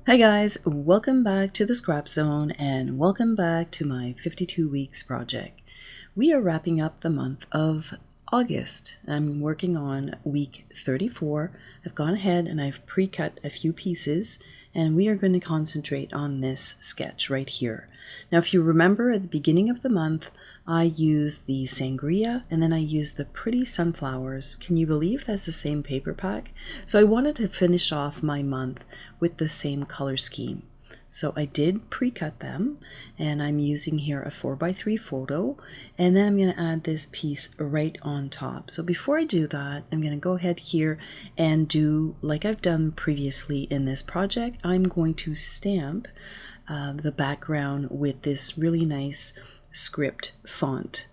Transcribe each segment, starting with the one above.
Hi guys, welcome back to the Scrap Zone and welcome back to my 52 weeks project. We are wrapping up the month of August. I'm working on week 34. I've gone ahead and I've pre-cut a few pieces and we are going to concentrate on this sketch right here. Now if you remember at the beginning of the month I used the sangria and then I used the pretty sunflowers. Can you believe that's the same paper pack? So I wanted to finish off my month with the same color scheme. So I did pre-cut them and I'm using here a 4x3 photo and then I'm going to add this piece right on top. So before I do that, I'm going to go ahead here and do like I've done previously in this project. I'm going to stamp the background with this really nice script font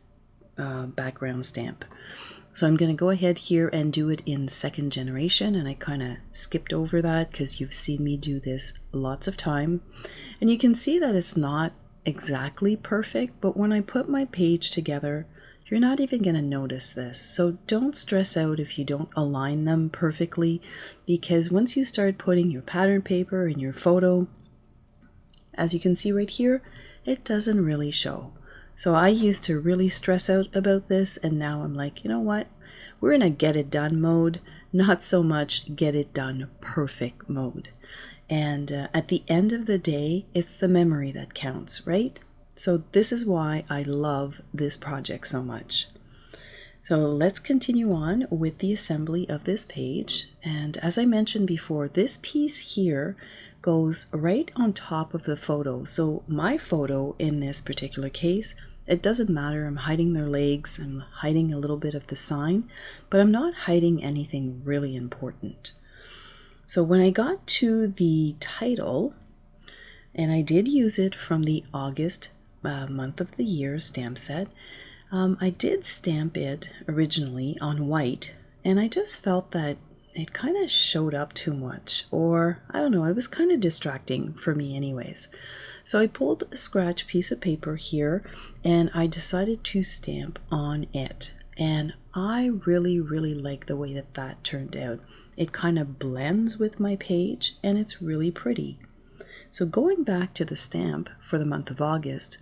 background stamp. So I'm going to go ahead here and do it in second generation, and I kind of skipped over that because you've seen me do this lots of time. And you can see that it's not exactly perfect, but when I put my page together, you're not even going to notice this. So don't stress out if you don't align them perfectly, because once you start putting your pattern paper in your photo, as you can see right here, it doesn't really show. So I used to really stress out about this, and now I'm like, you know what? We're in a get it done mode, not so much get it done perfect mode. And at the end of the day, it's the memory that counts, right? So this is why I love this project so much. So let's continue on with the assembly of this page. And as I mentioned before, this piece here goes right on top of the photo. So my photo in this particular case, it doesn't matter. I'm hiding their legs, I'm hiding a little bit of the sign, but I'm not hiding anything really important. So when I got to the title, and I did use it from the August month of the year stamp set, I did stamp it originally on white, and I just felt that it kind of showed up too much, or I don't know, it was kind of distracting for me anyways. So I pulled a scratch piece of paper here and I decided to stamp on it, and I really like the way that that turned out. It kind of blends with my page and it's really pretty. So going back to the stamp for the month of August,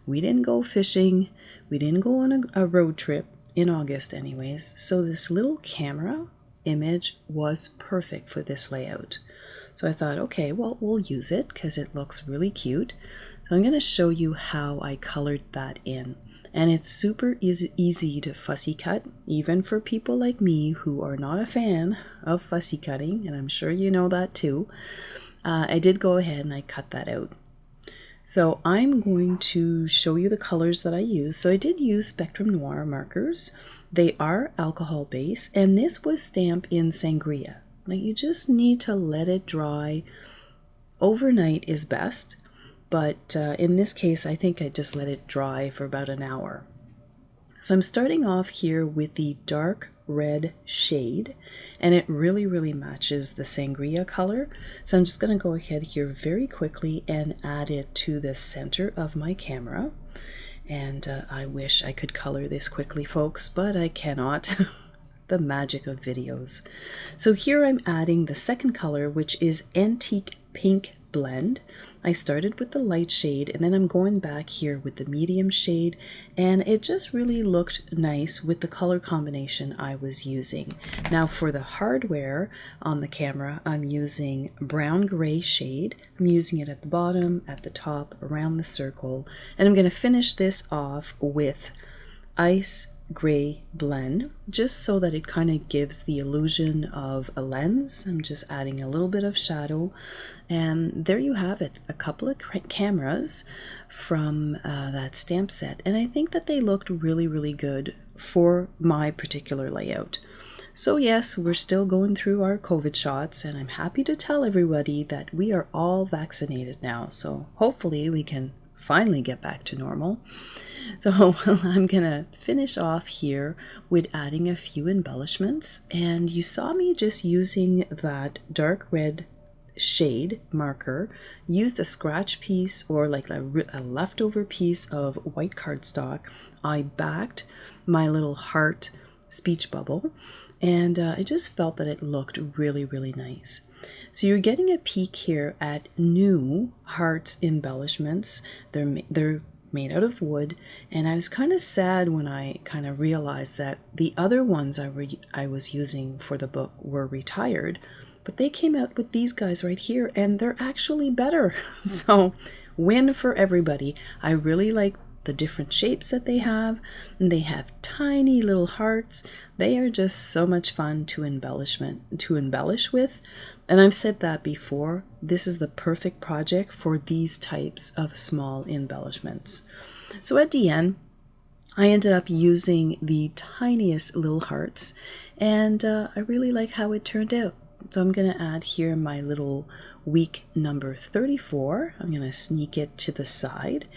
we didn't go fishing, we didn't go on a road trip in August anyways, so this little camera image was perfect for this layout. So I thought, okay, well, we'll use it because it looks really cute. So I'm going to show you how I colored that in. And it's super easy to fussy cut, even for people like me who are not a fan of fussy cutting, and I'm sure you know that too. I did go ahead and I cut that out. So I'm going to show you the colors that I use. So I did use Spectrum Noir markers. They are alcohol based, and this was stamped in sangria. Like, you just need to let it dry. Overnight is best, but in this case I think I just let it dry for about an hour. So I'm starting off here with the dark red shade, and it really matches the sangria color. So I'm just going to go ahead here very quickly and add it to the center of my camera. And I wish I could color this quickly, folks, but I cannot. The magic of videos. So here I'm adding the second color, which is Antique Pink Blend. I started with the light shade and then I'm going back here with the medium shade, and it just really looked nice with the color combination I was using. Now for the hardware on the camera, I'm using brown gray shade. I'm using it at the bottom, at the top, around the circle, and I'm going to finish this off with Ice Gray Blend, just so that it kind of gives the illusion of a lens. I'm just adding a little bit of shadow, and there you have it, a couple of cameras from that stamp set, and I think that they looked really good for my particular layout. So yes, we're still going through our COVID shots, and I'm happy to tell everybody that we are all vaccinated now, so hopefully we can finally get back to normal. So I'm gonna finish off here with adding a few embellishments, and you saw me just using that dark red shade marker, used a scratch piece or like a leftover piece of white cardstock. I backed my little heart speech bubble, and I just felt that it looked really nice. So you're getting a peek here at new hearts embellishments. They're made out of wood, and I was kind of sad when I kind of realized that the other ones I was using for the book were retired, but they came out with these guys right here, and they're actually better. So win for everybody. I really like the different shapes that they have, and they have tiny little hearts. They are just so much fun to embellish with. And I've said that before, this is the perfect project for these types of small embellishments. So at the end, I ended up using the tiniest little hearts, and I really like how it turned out. So I'm going to add here my little week number 34. I'm going to sneak it to the side,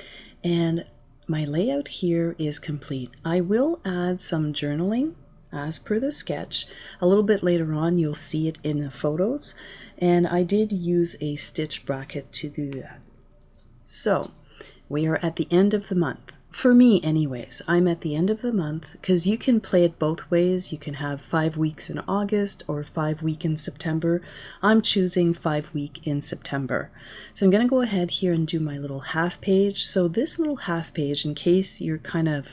and my layout here is complete. I will add some journaling as per the sketch. A little bit later on, you'll see it in the photos, and I did use a stitch bracket to do that. So we are at the end of the month. For me anyways, I'm at the end of the month, because you can play it both ways. You can have 5 weeks in August or 5 weeks in September. I'm choosing 5 weeks in September. So I'm going to go ahead here and do my little half page. So this little half page, in case you're kind of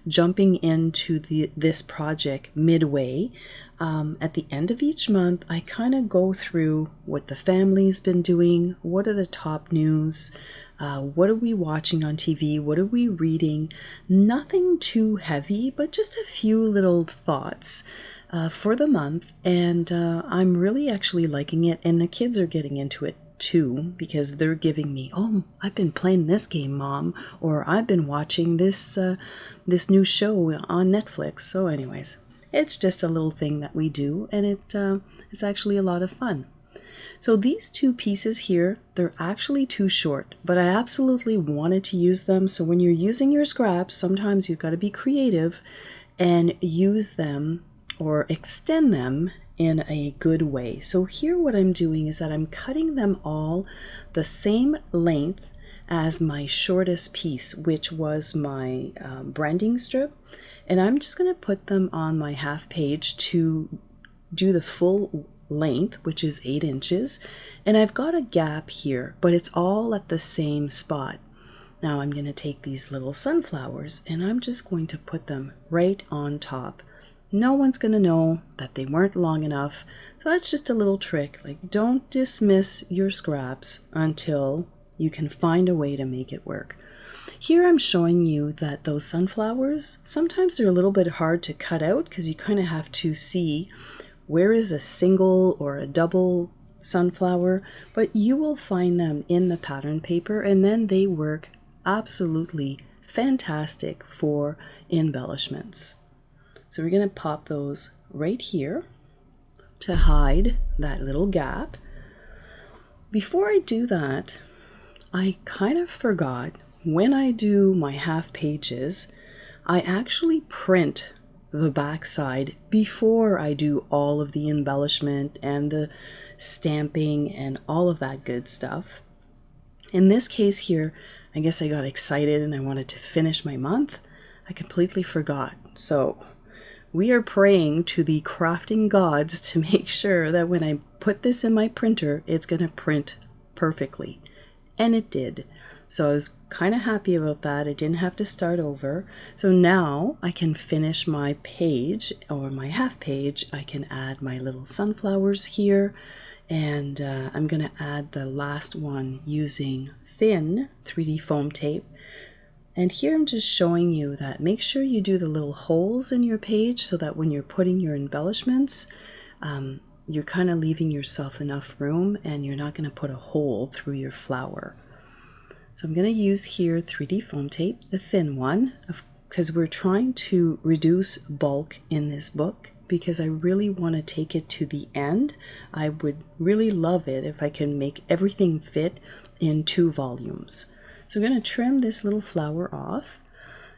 jumping into this project midway, at the end of each month, I kind of go through what the family's been doing, what are the top news, what are we watching on TV, what are we reading. Nothing too heavy, but just a few little thoughts for the month, and I'm really actually liking it, and the kids are getting into it too, because they're giving me, "Oh, I've been playing this game, Mom," or "I've been watching this new show on Netflix." So anyways, it's just a little thing that we do, and it's actually a lot of fun. So these two pieces here, they're actually too short, but I absolutely wanted to use them. So when you're using your scraps, sometimes you've got to be creative and use them or extend them in a good way. So here what I'm doing is that I'm cutting them all the same length as my shortest piece, which was my branding strip. And I'm just going to put them on my half page to do the full length, which is 8 inches. And I've got a gap here, but it's all at the same spot. Now I'm going to take these little sunflowers and I'm just going to put them right on top. No one's going to know that they weren't long enough. So that's just a little trick. Like, don't dismiss your scraps until you can find a way to make it work. Here I'm showing you that those sunflowers, sometimes they're a little bit hard to cut out because you kind of have to see where is a single or a double sunflower, but you will find them in the pattern paper, and then they work absolutely fantastic for embellishments. So we're going to pop those right here to hide that little gap. Before I do that, I kind of forgot, when I do my half pages, I actually print the back side before I do all of the embellishment and the stamping and all of that good stuff. In this case here, I guess I got excited and I wanted to finish my month. I completely forgot. So we are praying to the crafting gods to make sure that when I put this in my printer, it's going to print perfectly. And it did. So I was kind of happy about that. I didn't have to start over. So now I can finish my page or my half page. I can add my little sunflowers here. And I'm going to add the last one using thin 3D foam tape. And here I'm just showing you that make sure you do the little holes in your page so that when you're putting your embellishments, you're kind of leaving yourself enough room and you're not going to put a hole through your flower. So I'm going to use here 3D foam tape, the thin one, because we're trying to reduce bulk in this book, because I really want to take it to the end. I would really love it if I can make everything fit in 2 volumes. So we're going to trim this little flower off,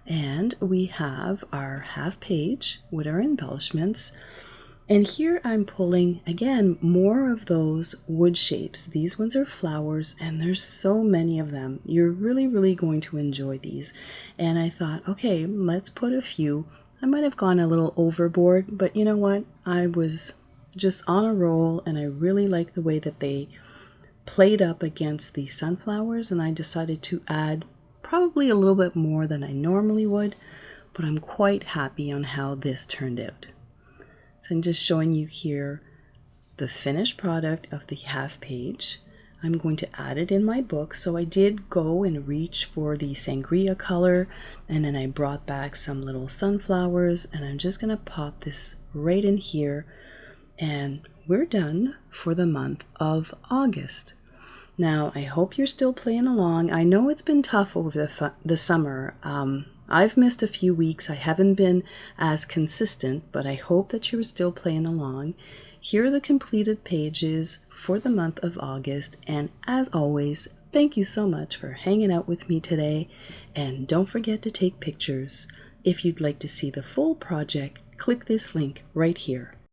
and we have our half page with our embellishments. And here I'm pulling, again, more of those wood shapes. These ones are flowers, and there's so many of them. You're really, really going to enjoy these. And I thought, okay, let's put a few. I might have gone a little overboard, but you know what? I was just on a roll, and I really like the way that they played up against the sunflowers, and I decided to add probably a little bit more than I normally would, but I'm quite happy on how this turned out. So I'm just showing you here the finished product of the half page. I'm going to add it in my book. So I did go and reach for the sangria color, and then I brought back some little sunflowers, and I'm just going to pop this right in here, and we're done for the month of August. Now, I hope you're still playing along. I know it's been tough over the summer. I've missed a few weeks. I haven't been as consistent, but I hope that you're still playing along. Here are the completed pages for the month of August, and as always, thank you so much for hanging out with me today, and don't forget to take pictures. If you'd like to see the full project, click this link right here.